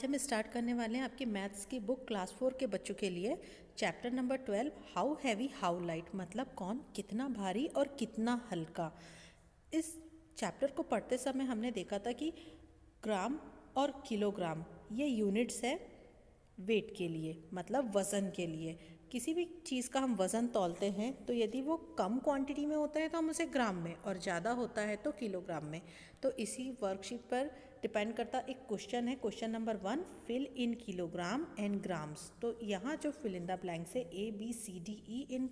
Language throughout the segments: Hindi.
हम स्टार्ट करने वाले हैं आपकी मैथ्स की बुक क्लास 4 के बच्चों के लिए chapter number 12 how heavy how light, मतलब कौन कितना भारी और कितना हल्का। इस चैप्टर को पढ़ते समय हमने देखा था कि ग्राम और किलोग्राम ये यूनिट्स है वेट के लिए, मतलब वज़न के लिए। किसी भी चीज़ का हम वज़न तौलते हैं तो यदि वो कम क्वांटिटी में होता है तो हम उसे ग्राम में, और ज़्यादा होता है तो किलोग्राम में। तो इसी वर्कशीट पर डिपेंड करता एक क्वेश्चन है, question number 1, fill in kilogram and grams. तो यहाँ जो फिल इन द ब्लैंक्स है ABCDE इन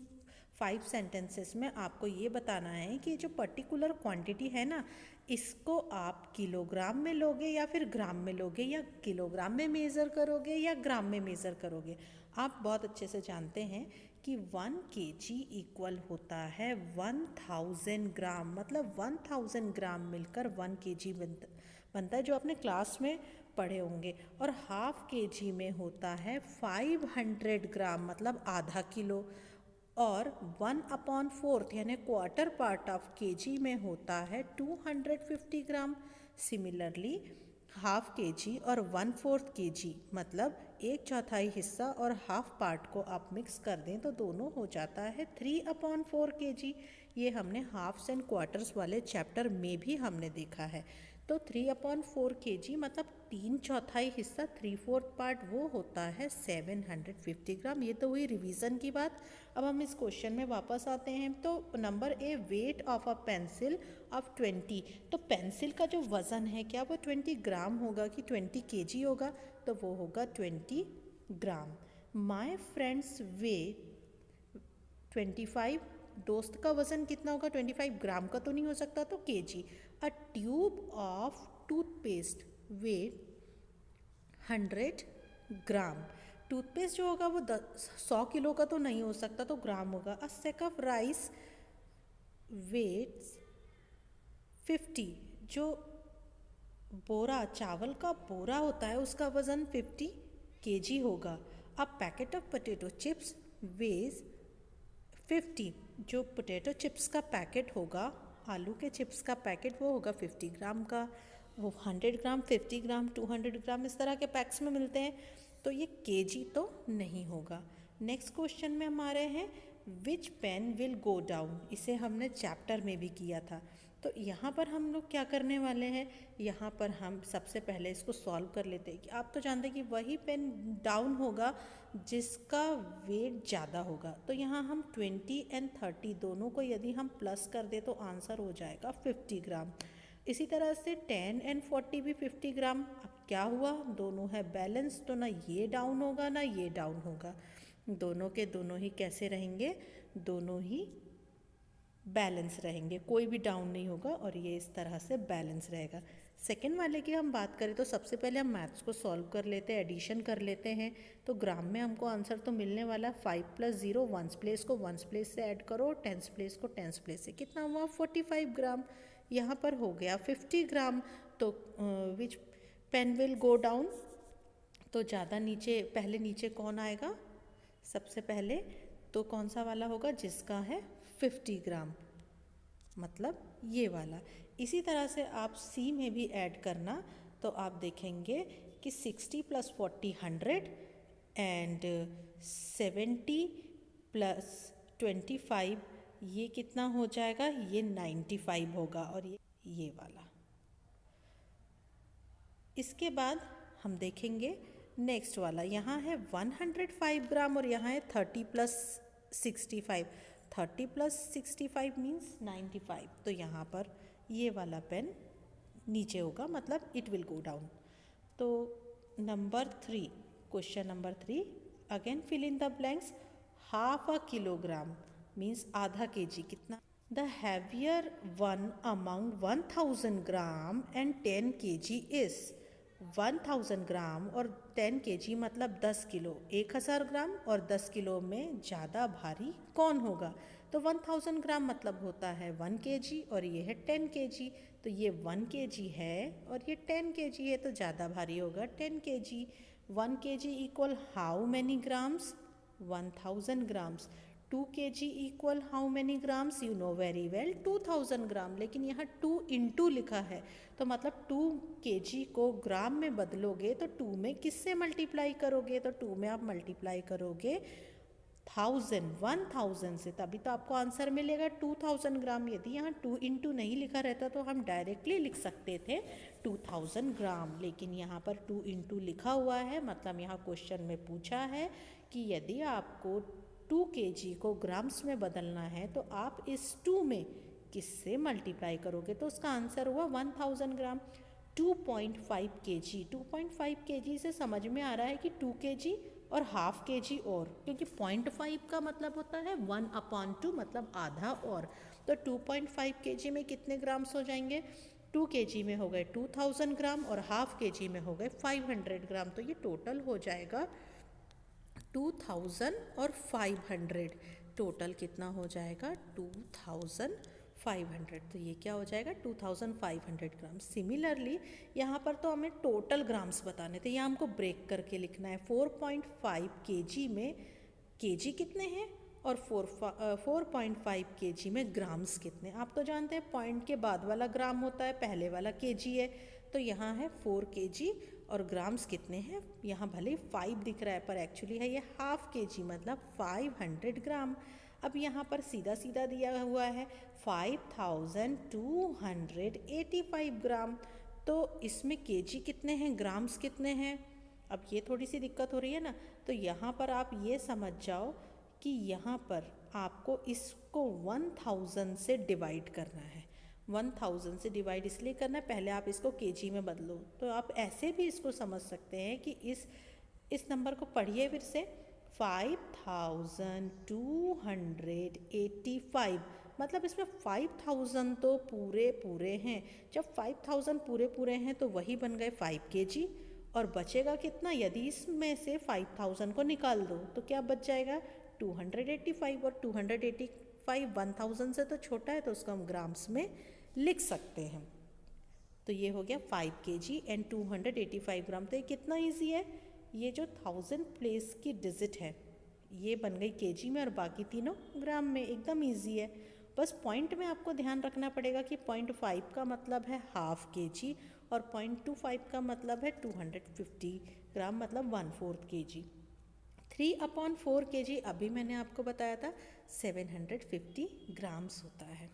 5 सेंटेंसेस में आपको ये बताना है कि जो पर्टिकुलर क्वांटिटी है ना, इसको आप किलोग्राम में लोगे या फिर ग्राम में लोगे, या किलोग्राम में मेज़र करोगे या ग्राम में मेज़र करोगे। आप बहुत अच्छे से जानते हैं कि 1 kg इक्वल होता है 1000 ग्राम, मतलब 1000 ग्राम मिलकर 1 kg बनता है, जो आपने क्लास में पढ़े होंगे। और हाफ kg में होता है 500 ग्राम, मतलब आधा किलो। और 1/4 यानी क्वार्टर पार्ट ऑफ kg में होता है 250 ग्राम। सिमिलरली हाफ kg और 1/4 kg, मतलब 1/4 हिस्सा और हाफ पार्ट को आप मिक्स कर दें तो दोनों हो जाता है 3/4 kg। ये हमने हाफ्स एंड क्वार्टर्स वाले चैप्टर में भी हमने देखा है। तो 3/4 kg मतलब 3/4 हिस्सा, 3/4 पार्ट, वो होता है 750 ग्राम। ये तो हुई रिवीजन की बात। अब हम इस क्वेश्चन में वापस आते हैं। तो number A, weight of a pencil of 20। तो पेंसिल का जो वज़न है क्या वो 20 ग्राम होगा कि 20 kg होगा? तो वो होगा 20 ग्राम। माई फ्रेंड्स वे 25। दोस्त का वज़न कितना होगा? 25 ग्राम का तो नहीं हो सकता, तो kg। A tube of toothpaste weight 100 gram. Toothpaste जो होगा वो 100 किलो का तो नहीं हो सकता, तो ग्राम होगा। अ सेक ऑफ राइस वेट्स 50। जो बोरा, चावल का बोरा होता है, उसका वज़न 50 kg होगा। A packet of potato chips weighs 50। जो पोटैटो चिप्स का पैकेट होगा, आलू के चिप्स का पैकेट, वो होगा 50 ग्राम का। वो 100 ग्राम, 50 ग्राम, 200 ग्राम इस तरह के पैक्स में मिलते हैं, तो ये kg तो नहीं होगा। नेक्स्ट क्वेश्चन में हम आ रहे हैं, विच पेन विल गो डाउन। इसे हमने चैप्टर में भी किया था। तो यहाँ पर हम लोग क्या करने वाले हैं, यहाँ पर हम सबसे पहले इसको सॉल्व कर लेते हैं कि आप तो जानते हैं कि वही पेन डाउन होगा जिसका वेट ज़्यादा होगा। तो यहाँ हम 20 एंड 30 दोनों को यदि हम प्लस कर दे तो आंसर हो जाएगा 50 ग्राम। इसी तरह से 10 एंड 40 भी 50 ग्राम। अब क्या हुआ, दोनों है बैलेंस, तो ना ये डाउन होगा ना ये डाउन होगा, दोनों के दोनों ही कैसे रहेंगे, दोनों ही बैलेंस रहेंगे, कोई भी डाउन नहीं होगा और ये इस तरह से बैलेंस रहेगा। सेकेंड वाले की हम बात करें तो सबसे पहले हम मैथ्स को सॉल्व कर लेते हैं, एडिशन कर लेते हैं। तो ग्राम में हमको आंसर तो मिलने वाला 5 + 0, वंस प्लेस को वंस प्लेस से ऐड करो, टेंस प्लेस को टेंस प्लेस से, कितना हुआ 45 ग्राम। यहाँ पर हो गया 50 ग्राम। तो विच पेन विल गो डाउन, तो ज़्यादा नीचे, पहले नीचे कौन आएगा सबसे पहले, तो कौन सा वाला होगा जिसका है 50 ग्राम, मतलब ये वाला। इसी तरह से आप सी में भी ऐड करना, तो आप देखेंगे कि 60 + 40 100 एंड 70 + 25 ये कितना हो जाएगा, ये 95 होगा, और ये वाला। इसके बाद हम देखेंगे नेक्स्ट वाला, यहाँ है 105 ग्राम और यहाँ है 30 + 65। 30 + 65 मीन्स 95, तो यहाँ पर ये वाला पेन नीचे होगा, मतलब इट विल गो डाउन। तो number 3, question number 3, again fill in the blanks. Half a kilogram means आधा kg, कितना? The heavier one among 1000 gram and 10 kg is 1000 gram और 10 kg मतलब 10 किलो। 1000 ग्राम और 10 किलो में ज़्यादा भारी कौन होगा? तो 1000 ग्राम मतलब होता है 1 kg और ये है 10 kg, तो ये 1 kg है और ये 10 kg है, तो ज़्यादा भारी होगा 10 kg। 1 kg equal how many grams? 1000 grams. 2 kg equal how many grams, you know very well 2000 ग्राम, लेकिन यहाँ 2 इंटू लिखा है तो मतलब 2 kg को ग्राम में बदलोगे तो 2 में किससे मल्टीप्लाई करोगे, तो 2 में आप मल्टीप्लाई करोगे 1000 से, तभी तो आपको आंसर मिलेगा 2000 ग्राम। यदि यहाँ 2 इंटू नहीं लिखा रहता तो हम डायरेक्टली लिख सकते थे 2000 ग्राम, लेकिन यहाँ पर 2 इंटू लिखा हुआ है, मतलब यहाँ क्वेश्चन में पूछा है कि यदि आपको 2 kg को ग्राम्स में बदलना है तो आप इस 2 में किससे मल्टीप्लाई करोगे, तो उसका आंसर हुआ 1000 ग्राम। 2.5 kg, 2.5 kg से समझ में आ रहा है कि 2 kg और हाफ के जी और, क्योंकि 0.5 का मतलब होता है 1/2 मतलब आधा और, तो 2.5 kg में कितने ग्राम्स हो जाएंगे, 2 kg में हो गए 2000 ग्राम और हाफ के जी में हो गए 500 ग्राम, तो ये टोटल हो जाएगा 2000 और 500, टोटल कितना हो जाएगा 2500, तो ये क्या हो जाएगा 2500 ग्राम। सिमिलरली यहाँ पर तो हमें टोटल ग्राम्स बताने थे, यहाँ हमको ब्रेक करके लिखना है 4.5 kg में kg कितने हैं और 4.5 kg में ग्राम्स कितने। आप तो जानते हैं पॉइंट के बाद वाला ग्राम होता है, पहले वाला kg है, तो यहाँ है 4 kg और ग्राम्स कितने हैं, यहाँ भले ही 5 दिख रहा है पर एक्चुअली है ये हाफ kg मतलब 500 ग्राम। अब यहाँ पर सीधा सीधा दिया हुआ है 5285 ग्राम, तो इसमें kg कितने हैं, ग्राम्स कितने हैं, अब ये थोड़ी सी दिक्कत हो रही है ना, तो यहाँ पर आप ये समझ जाओ कि यहाँ पर आपको इसको 1000 से डिवाइड करना है। 1000 से डिवाइड इसलिए करना है, पहले आप इसको kg में बदलो, तो आप ऐसे भी इसको समझ सकते हैं कि इस नंबर को पढ़िए फिर से, 5285, मतलब इसमें 5000 तो पूरे पूरे हैं, जब 5000 पूरे पूरे हैं तो वही बन गए 5 kg, और बचेगा कितना, यदि इसमें से 5000 को निकाल दो तो क्या बच जाएगा 285, और 285 1000 से तो छोटा है तो उसको हम ग्राम्स में लिख सकते हैं। तो ये हो गया 5 kg एंड 285 ग्राम, तो ये कितना ईजी है, ये जो 1000 प्लेस की डिजिट है ये बन गई kg में और बाकी तीनों ग्राम में, एकदम ईजी है। बस पॉइंट में आपको ध्यान रखना पड़ेगा कि 0.5 का मतलब है हाफ kg और 0.25 का मतलब है 250 ग्राम मतलब 1/4 kg। 3/4 kg अभी मैंने आपको बताया था 750 ग्राम्स होता है।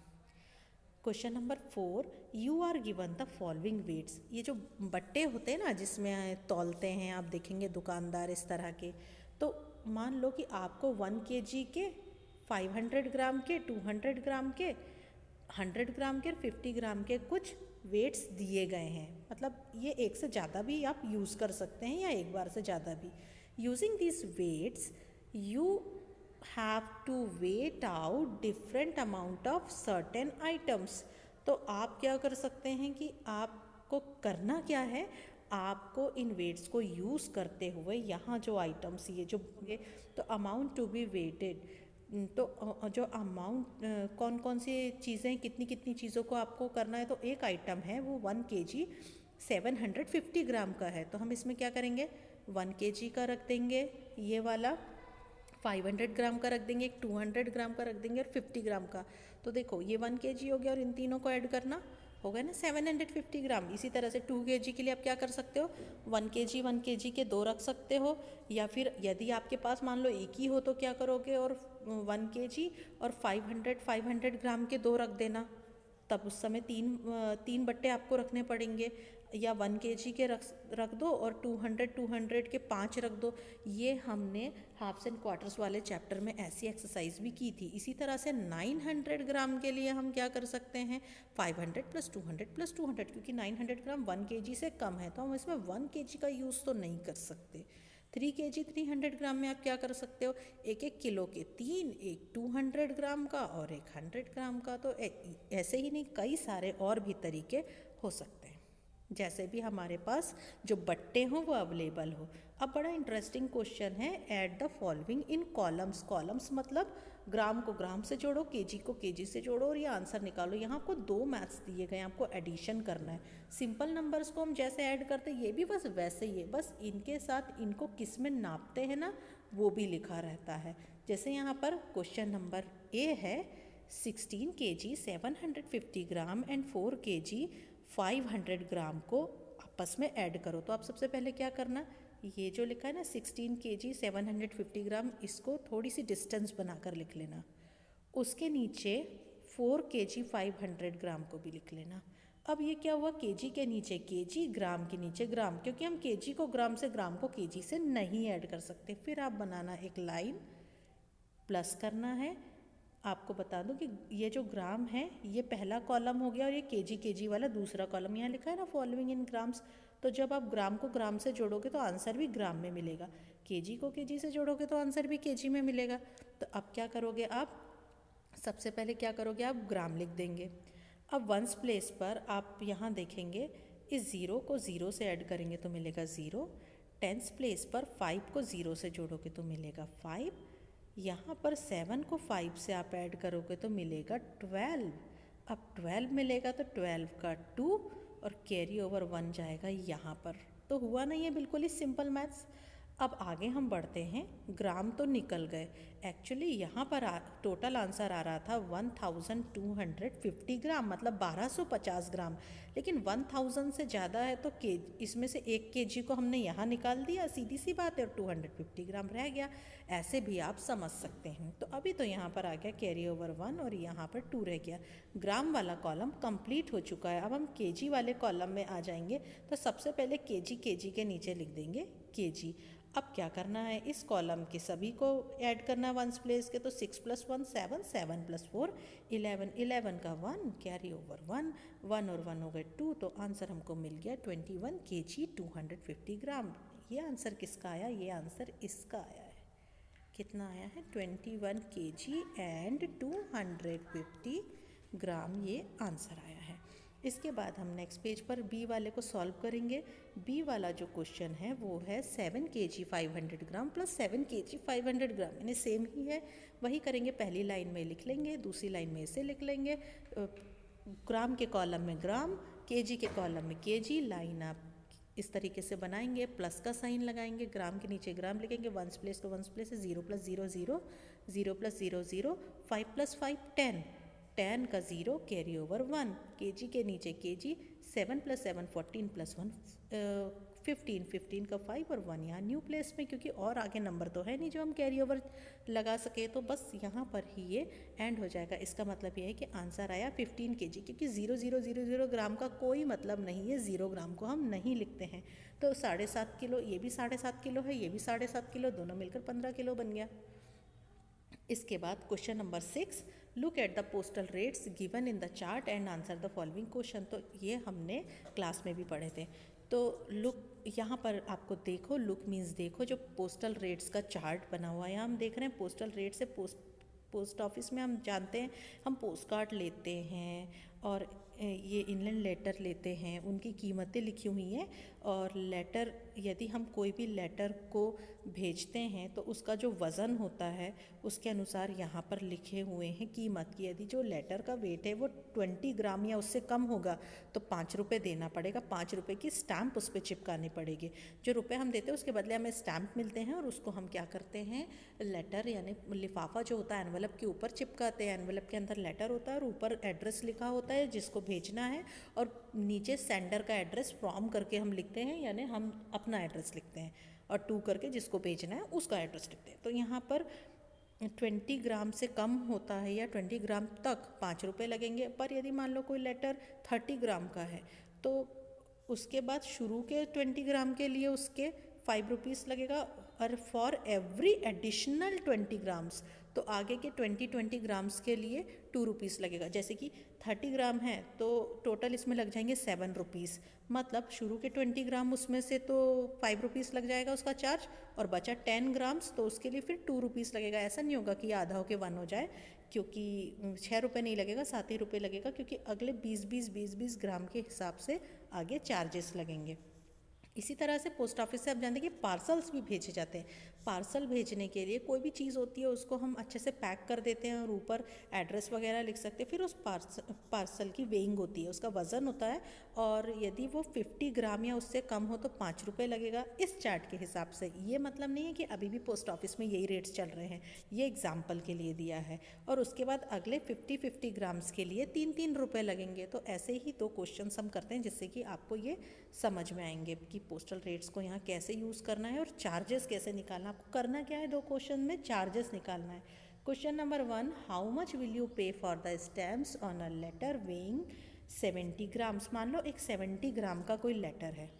Question number 4, you are given the following weights, ये जो बट्टे होते हैं ना जिसमें तौलते हैं, आप देखेंगे दुकानदार इस तरह के, तो मान लो कि आपको 1 kg के, 500 ग्राम के, 200 ग्राम के, 100 ग्राम के और 50 ग्राम के कुछ वेट्स दिए गए हैं, मतलब ये एक से ज़्यादा भी आप यूज़ कर सकते हैं या एक बार से ज़्यादा भी। Using this weights you have to weigh out different amount of certain items, तो आप क्या कर सकते हैं कि आपको करना क्या है, आपको इन वेट्स को यूज़ करते हुए यहाँ जो आइटम्स ये जो तो अमाउंट टू बी वेटेड, तो जो अमाउंट कौन कौन सी चीज़ें कितनी कितनी चीज़ों को आपको करना है, तो एक आइटम है वो 1 kg 750 ग्राम का है, तो हम इसमें क्या करेंगे 1 kg का रख देंगे, ये वाला 500 ग्राम का रख देंगे, एक 200 ग्राम का रख देंगे और 50 ग्राम का, तो देखो ये 1 kg हो गया और इन तीनों को ऐड करना हो गया ना 750 ग्राम। इसी तरह से 2 kg के लिए आप क्या कर सकते हो, 1 kg के 2 रख सकते हो, या फिर यदि आपके पास मान लो एक ही हो तो क्या करोगे और 1 kg और 500 ग्राम के 2 रख देना, तब उस समय तीन बट्टे आपको रखने पड़ेंगे, या 1 kg के रख दो और 200 के 5 रख दो। ये हमने हाफ्स एंड क्वार्टर्स वाले चैप्टर में ऐसी एक्सरसाइज भी की थी। इसी तरह से 900 ग्राम के लिए हम क्या कर सकते हैं 500 + 200 + 200, क्योंकि 900 ग्राम 1 kg से कम है तो हम इसमें 1 kg का यूज़ तो नहीं कर सकते। 3 kg 300 ग्राम में आप क्या कर सकते हो, एक किलो के 3, एक 200 ग्राम का और एक 100 ग्राम का, तो ऐसे ही नहीं कई सारे और भी तरीके हो सकते हैं, जैसे भी हमारे पास जो बट्टे हों वो अवेलेबल हो। अब बड़ा इंटरेस्टिंग क्वेश्चन है, add the following in columns. Columns मतलब ग्राम को ग्राम से जोड़ो, केजी को केजी से जोड़ो और ये आंसर निकालो। यहाँ आपको 2 मैथ्स दिए गए हैं, आपको एडिशन करना है। सिंपल नंबर्स को हम जैसे ऐड करते हैं ये भी बस वैसे ही है, बस इनके साथ इनको किस में नापते हैं ना वो भी लिखा रहता है। जैसे यहाँ पर क्वेश्चन नंबर ए है 16 kg 750 ग्राम एंड 4 kg 500 ग्राम को आपस में ऐड करो। तो आप सबसे पहले क्या करना, ये जो लिखा है ना 16 kg 750 ग्राम, इसको थोड़ी सी डिस्टेंस बनाकर लिख लेना। उसके नीचे 4 kg 500 ग्राम को भी लिख लेना। अब ये क्या हुआ, केजी के नीचे केजी, ग्राम के नीचे ग्राम, क्योंकि हम केजी को ग्राम से, ग्राम को केजी से नहीं ऐड कर सकते। फिर आप बनाना एक लाइन, प्लस करना है। आपको बता दूं कि ये जो ग्राम है ये पहला कॉलम हो गया और ये केजी वाला दूसरा कॉलम। यहाँ लिखा है ना फॉलोइंग इन ग्राम्स, तो जब आप ग्राम को ग्राम से जोड़ोगे तो आंसर भी ग्राम में मिलेगा, केजी को केजी से जोड़ोगे तो आंसर भी केजी में मिलेगा। तो अब क्या करोगे आप, सबसे पहले क्या करोगे आप ग्राम लिख देंगे। अब वंस प्लेस पर आप यहाँ देखेंगे इस ज़ीरो को ज़ीरो से ऐड करेंगे तो मिलेगा 0। टेंस प्लेस पर 5 को 0 से जोड़ोगे तो मिलेगा 5। यहाँ पर 7 को 5 से आप ऐड करोगे तो मिलेगा 12। अब 12 मिलेगा तो 12 का 2 और कैरी ओवर 1 जाएगा यहाँ पर। तो हुआ ना ये बिल्कुल ही सिंपल मैथ्स। अब आगे हम बढ़ते हैं, ग्राम तो निकल गए, एक्चुअली यहाँ पर टोटल आंसर आ रहा था 1250 ग्राम, मतलब 1250 ग्राम, लेकिन 1000 से ज़्यादा है तो के इसमें से 1 kg को हमने यहाँ निकाल दिया, सीधी सी बात है, और 250 ग्राम रह गया। ऐसे भी आप समझ सकते हैं। तो अभी तो यहाँ पर आ गया कैरी ओवर 1 और यहाँ पर 2 रह गया। ग्राम वाला कॉलम कंप्लीट हो चुका है। अब हम केजी वाले कॉलम में आ जाएंगे। तो सबसे पहले केजी के नीचे लिख देंगे केजी। अब क्या करना है, इस कॉलम के सभी को ऐड करना है वंस प्लेस के। तो 6 + 1 7, 7 + 4 11, 11 का 1, कैरी ओवर 1, 1 और 1 हो गए 2। तो आंसर हमको मिल गया 21 kg 250 ग्राम। ये आंसर किसका आया, ये आंसर इसका आया है। कितना आया है, 21 kg एंड 250 ग्राम, ये आंसर आया है। इसके बाद हम नेक्स्ट पेज पर बी वाले को सॉल्व करेंगे। बी वाला जो क्वेश्चन है वो है 7 kg 500 ग्राम प्लस 7 kg 500 ग्राम, यानी सेम ही है, वही करेंगे। पहली लाइन में लिख लेंगे, दूसरी लाइन में इसे लिख लेंगे। ग्राम के कॉलम में ग्राम, केजी के कॉलम में केजी। लाइन आप इस तरीके से बनाएंगे, प्लस का साइन लगाएंगे, ग्राम के नीचे ग्राम लिखेंगे। वंस प्लेस तो वंस प्लेस है, 0 + 0 0, 0 + 0 0, 5 + 5 10, 10 का 0 कैरी ओवर 1, केजी के नीचे केजी, 7 + 7 14 + 1 15, 15 का 5 और 1 यहाँ न्यू प्लेस में, क्योंकि और आगे नंबर तो है नहीं जो हम कैरी ओवर लगा सके, तो बस यहाँ पर ही ये एंड हो जाएगा। इसका मतलब ये है कि आंसर आया 15 kg, क्योंकि 0 0 0 0 ग्राम का कोई मतलब नहीं है, 0 ग्राम को हम नहीं लिखते हैं। तो 7.5 किलो, ये भी 7.5 किलो है, ये भी 7.5 किलो, दोनों मिलकर 15 किलो बन गया। इसके बाद question number 6, look at the postal rates given in the chart and answer the following question. तो ये हमने क्लास में भी पढ़े थे। तो लुक, यहाँ पर आपको देखो, लुक मीन्स देखो, जो पोस्टल रेट्स का चार्ट बना हुआ है, हम देख रहे हैं पोस्टल रेट से पोस्ट ऑफिस में हम जानते हैं हम पोस्ट कार्ड लेते हैं और ये इनलैंड लेटर लेते हैं, उनकी कीमतें लिखी हुई हैं। और लेटर, यदि हम कोई भी लेटर को भेजते हैं तो उसका जो वज़न होता है उसके अनुसार यहाँ पर लिखे हुए हैं कीमत की। यदि जो लेटर का वेट है वो 20 ग्राम या उससे कम होगा तो 5 रुपये देना पड़ेगा, 5 रुपये की स्टैम्प उस पर चिपकानी पड़ेगी। जो रुपए हम देते हैं उसके बदले हमें स्टैम्प मिलते हैं और उसको हम क्या करते हैं, लेटर यानी लिफाफा जो होता है एनवेलप के ऊपर चिपकाते हैं। एनवेलप के अंदर लेटर होता है और ऊपर एड्रेस लिखा होता है जिसको भेजना है, और नीचे सेंडर का एड्रेस फ्रॉम करके हम लिखते हैं, यानी हम अपना एड्रेस लिखते हैं, और टू करके जिसको भेजना है उसका एड्रेस लिखते हैं। तो यहाँ पर 20 ग्राम से कम होता है या 20 ग्राम तक 5 रुपये लगेंगे। पर यदि मान लो कोई लेटर 30 ग्राम का है तो उसके बाद शुरू के 20 ग्राम के लिए उसके 5 रुपीज़ लगेगा, और फॉर एवरी एडिशनल 20 ग्राम्स, तो आगे के 20 ग्राम्स के लिए 2 रुपीज़ लगेगा। जैसे कि 30 ग्राम है तो टोटल इसमें लग जाएंगे 7 रुपीज़, मतलब शुरू के 20 ग्राम उसमें से तो 5 रुपीज़ लग जाएगा उसका चार्ज, और बचा 10 ग्राम्स तो उसके लिए फिर 2 रुपीज़ लगेगा। ऐसा नहीं होगा कि आधा होके 1 हो जाए, क्योंकि 6 रुपये नहीं लगेगा, 7 ही रुपये लगेगा, क्योंकि अगले 20 ग्राम के हिसाब से आगे चार्जेस लगेंगे। इसी तरह से पोस्ट ऑफिस से आप जानते हैं कि पार्सल्स भी भेजे जाते हैं। पार्सल भेजने के लिए कोई भी चीज़ होती है उसको हम अच्छे से पैक कर देते हैं और ऊपर एड्रेस वगैरह लिख सकते हैं। फिर उस पार्सल की वेइंग होती है, उसका वज़न होता है, और यदि वो 50 ग्राम या उससे कम हो तो 5 रुपये लगेगा इस चार्ट के हिसाब से। ये मतलब नहीं है कि अभी भी पोस्ट ऑफिस में यही रेट्स चल रहे हैं, ये एग्जाम्पल के लिए दिया है। और उसके बाद अगले 50 ग्राम्स के लिए 3 रुपये लगेंगे। तो ऐसे ही 2 क्वेश्चन हम करते हैं जिससे कि आपको ये समझ में आएंगे कि पोस्टल रेट्स को यहाँ कैसे यूज़ करना है और चार्जेस कैसे निकालना। आपको करना क्या है, 2 क्वेश्चन में चार्जेस निकालना है। Question number 1, how much will you pay for the stamps on a letter weighing 70 grams. मान लो एक 70 ग्राम का कोई लेटर है,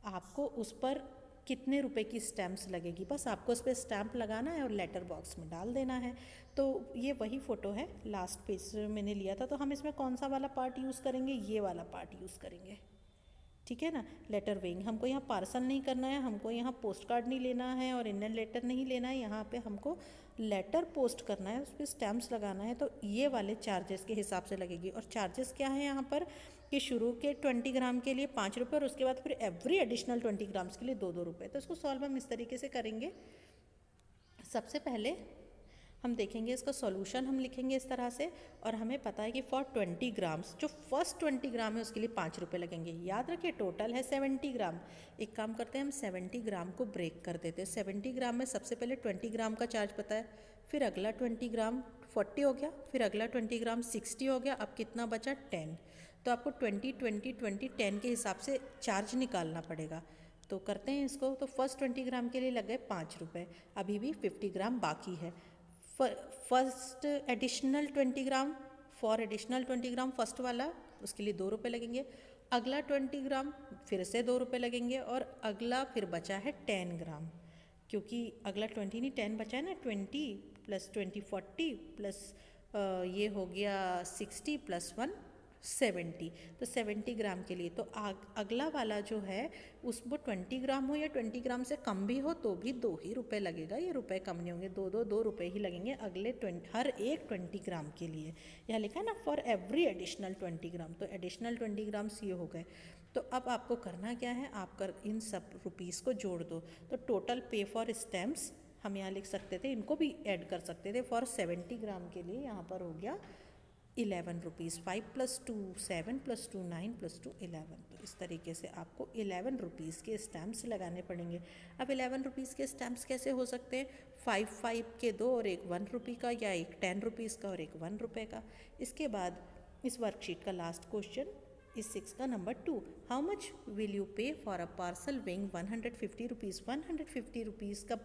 आपको उस पर कितने रुपए की स्टैम्प्स लगेगी, बस आपको उस पर स्टैम्प लगाना है और लेटर बॉक्स में डाल देना है। तो ये वही फ़ोटो है, लास्ट पेज मैंने लिया था। तो हम इसमें कौन सा वाला पार्ट यूज़ करेंगे, ये वाला पार्ट यूज़ करेंगे, ठीक है ना। लेटर वेइंग, हमको यहाँ पार्सल नहीं करना है, हमको यहाँ पोस्ट कार्ड नहीं लेना है और इंडियन लेटर नहीं लेना है, यहाँ पे हमको लेटर पोस्ट करना है, उस पर स्टैम्प्स लगाना है। तो ये वाले चार्जेस के हिसाब से लगेगी। और चार्जेस क्या है यहाँ पर कि शुरू के 20 ग्राम के लिए 5 रुपये और उसके बाद फिर एवरी एडिशनल 20 ग्राम्स के लिए 2 रुपये। तो इसको सॉल्व हम इस तरीके से करेंगे। सबसे पहले हम देखेंगे इसका सॉल्यूशन, हम लिखेंगे इस तरह से, और हमें पता है कि फॉर 20 ग्राम्स जो फर्स्ट 20 ग्राम है उसके लिए 5 रुपये लगेंगे। याद रखिए टोटल है 70 ग्राम। एक काम करते हैं, हम 70 ग्राम को ब्रेक कर देते हैं। 70 ग्राम में सबसे पहले 20 ग्राम का चार्ज पता है, फिर अगला 20 ग्राम 40 हो गया, फिर अगला 20 ग्राम 60 हो गया, अब कितना बचा 10। तो आपको 20 20 20 10 के हिसाब से चार्ज निकालना पड़ेगा। तो करते हैं इसको। तो फर्स्ट 20 ग्राम के लिए लग गए 5 रुपये, अभी भी 50 ग्राम बाकी है। First additional 20 gram, for additional 20 gram first वाला, उसके लिए 2 रुपये लगेंगे। अगला 20 ग्राम फिर से 2 रुपये लगेंगे, और अगला फिर बचा है 10 ग्राम, क्योंकि अगला 20 नहीं 10 बचा है ना। 20 + 20 40 प्लस ये हो गया 60 + 1 70। तो 70 ग्राम के लिए तो अगला वाला जो है उस वो 20 ग्राम हो या 20 ग्राम से कम भी हो तो भी 2 ही रुपये लगेगा, ये रुपए कम नहीं होंगे, 2 रुपये ही लगेंगे अगले हर एक 20 ग्राम के लिए। यहाँ लिखा है ना फॉर एवरी एडिशनल 20 ग्राम, तो एडिशनल 20 ग्राम्स ये हो गए। तो अब आपको करना क्या है, आप इन सब रुपीज़ को जोड़ दो। तो टोटल पे फॉर स्टैम्प्स हम यहाँ लिख सकते थे, इनको भी ऐड कर सकते थे। फॉर 70 ग्राम के लिए यहाँ पर हो गया 11 रुपीज़। 5 + 2 7 + 2 9 + 2 11। तो इस तरीके से आपको 11 रुपीज़ के स्टैम्प्स लगाने पड़ेंगे। अब 11 रुपीज़ के स्टैम्प्स कैसे हो सकते हैं, 5 के 2 और एक 1 रुपये का, या एक 10 रुपीज़ का और एक 1 रुपये का। इसके बाद इस वर्कशीट का लास्ट क्वेश्चन इस 6 का number 2, how much will you pay for a parcel weighing 150 rupees. 150 rupees का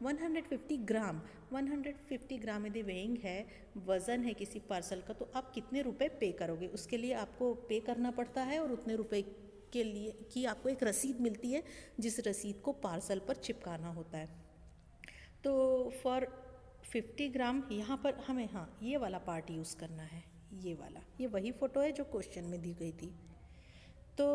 150 ग्राम, 150 ग्राम यदि वेइंग है, वज़न है किसी पार्सल का, तो आप कितने रुपए पे करोगे। उसके लिए आपको पे करना पड़ता है और उतने रुपए के लिए कि आपको एक रसीद मिलती है, जिस रसीद को पार्सल पर चिपकाना होता है। तो फॉर 50 ग्राम यहाँ पर हमें ये वाला पार्ट यूज़ करना है, ये वाला, ये वही फ़ोटो है जो क्वेश्चन में दी गई थी। तो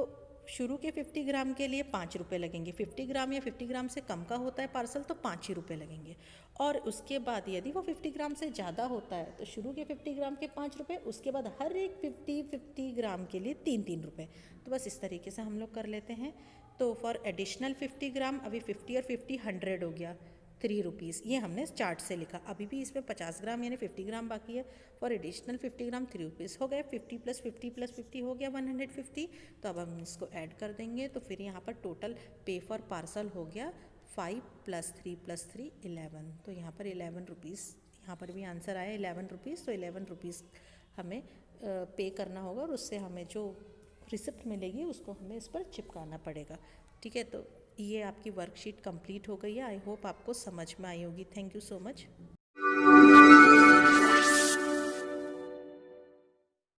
शुरू के 50 ग्राम के लिए 5 रुपये लगेंगे। 50 ग्राम या 50 ग्राम से कम का होता है पार्सल तो 5 ही रुपये लगेंगे। और उसके बाद यदि वो 50 ग्राम से ज़्यादा होता है तो शुरू के 50 ग्राम के 5 रुपये, उसके बाद हर एक 50 ग्राम के लिए 3 रुपये। तो बस इस तरीके से हम लोग कर लेते हैं। तो फॉर एडिशनल 50 ग्राम, अभी 50 और 50 100 हो गया, 3 रुपीज़। ये हमने चार्ट से लिखा। अभी भी इसमें 50 ग्राम यानी 50 ग्राम बाकी है। फॉर एडिशनल 50 ग्राम 3 रुपीज़ हो गए। 50 + 50 + 50 हो गया 150। तो अब हम इसको ऐड कर देंगे। तो फिर यहाँ पर टोटल पे फॉर पार्सल हो गया 5 + 3 + 3 11। तो यहाँ पर 11 रुपीज़, यहाँ पर भी आंसर आया 11 रुपीज़। तो 11 रुपीज़ हमें पे करना होगा और उससे हमें जो रिसिप्ट मिलेगी उसको हमें इस पर चिपकाना पड़ेगा। ठीक है, तो ये आपकी वर्कशीट कंप्लीट हो गई है। आई होप आपको समझ में आई होगी। Thank you so much.